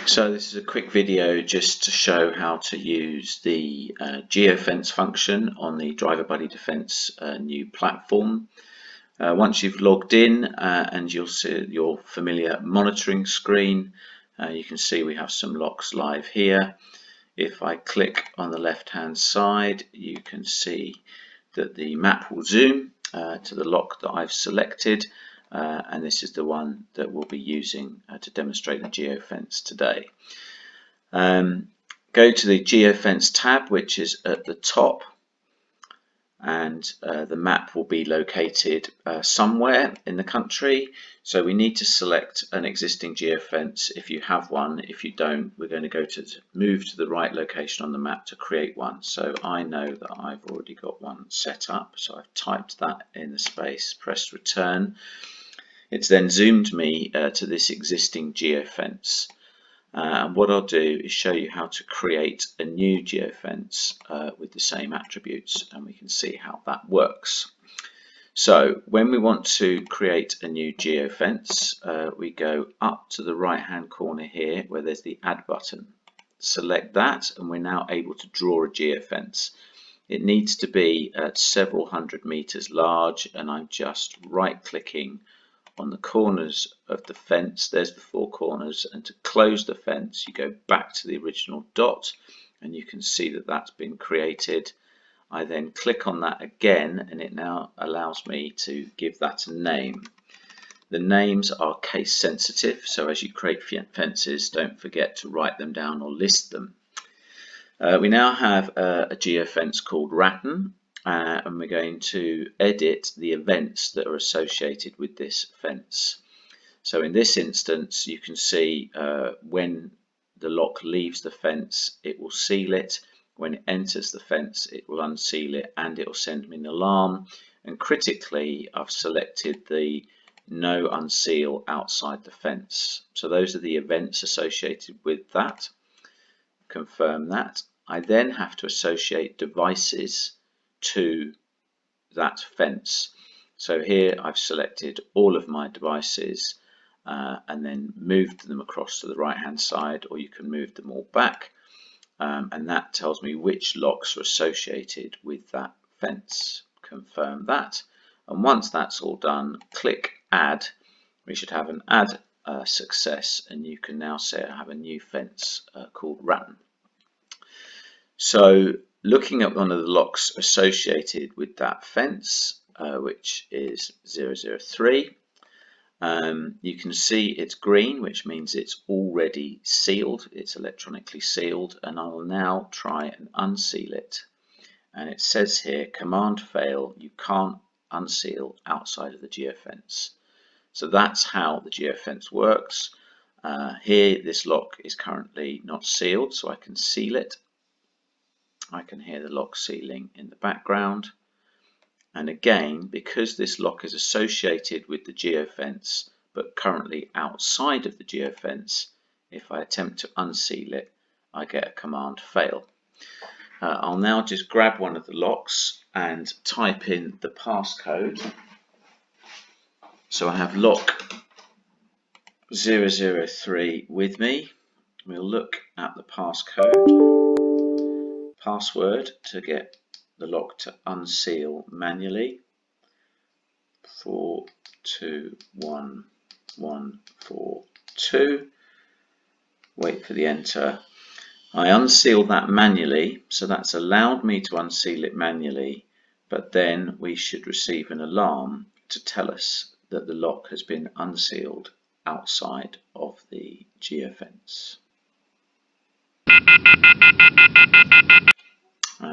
So this is a quick video just to show how to use the Geo Fence function on the Driver Buddy Defence new platform. Once you've logged in and you'll see your familiar monitoring screen, you can see we have some locks live here. If I click on the left hand side, you can see that the map will zoom to the lock that I've selected. And this is the one that we'll be using to demonstrate the Geo Fence today. Go to the Geo Fence tab, which is at the top, and the map will be located somewhere in the country. So we need to select an existing Geo Fence if you have one. If you don't, we're going to go to move to the right location on the map to create one. So I know that I've already got one set up, so I've typed that in the space, pressed return. It's then zoomed me to this existing Geo Fence. And what I'll do is show you how to create a new Geo Fence with the same attributes, and we can see how that works. So when we want to create a new Geo Fence, we go up to the right hand corner here where there's the add button. Select that and we're now able to draw a Geo Fence. It needs to be several hundred meters large, and I'm just right clicking on the corners of the fence. There's the four corners, and to close the fence you go back to the original dot, and you can see that that's been created. I then click on that again and it now allows me to give that a name. The names are case sensitive, so as you create fences, don't forget to write them down or list them. We now have a Geo Fence called Rattan, and we're going to edit the events that are associated with this fence. So in this instance, you can see when the lock leaves the fence, it will seal it. When it enters the fence, it will unseal it, and it will send me an alarm. And critically, I've selected the no unseal outside the fence. So those are the events associated with that. Confirm that. I then have to associate devices to that fence. So here I've selected all of my devices and then moved them across to the right hand side, or you can move them all back, and that tells me which locks are associated with that fence. Confirm that, and once that's all done, click add. We should have an add success, and you can now say I have a new fence called Rattan. So looking at one of the locks associated with that fence, which is 003, you can see it's green, which means it's already sealed, it's electronically sealed, and I will now try and unseal it. And it says here, command fail, you can't unseal outside of the Geo Fence. So that's how the Geo Fence works. Here this lock is currently not sealed, so I can seal it. I can hear the lock sealing in the background, and again, because this lock is associated with the Geo Fence but currently outside of the Geo Fence, if I attempt to unseal it, I get a command fail. I'll now just grab one of the locks and type in the passcode. So I have lock 003 with me. We'll look at the password to get the lock to unseal manually. 421142. Wait for the enter. I unsealed that manually, so that's allowed me to unseal it manually, but then we should receive an alarm to tell us that the lock has been unsealed outside of the Geo Fence.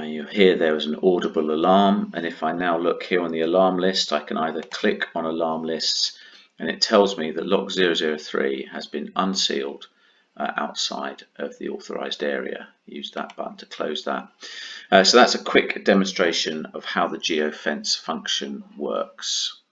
You'll hear there is an audible alarm, and if I now look here on the alarm list, I can either click on alarm lists and it tells me that lock 003 has been unsealed outside of the authorized area. Use that button to close that. So that's a quick demonstration of how the Geo Fence function works.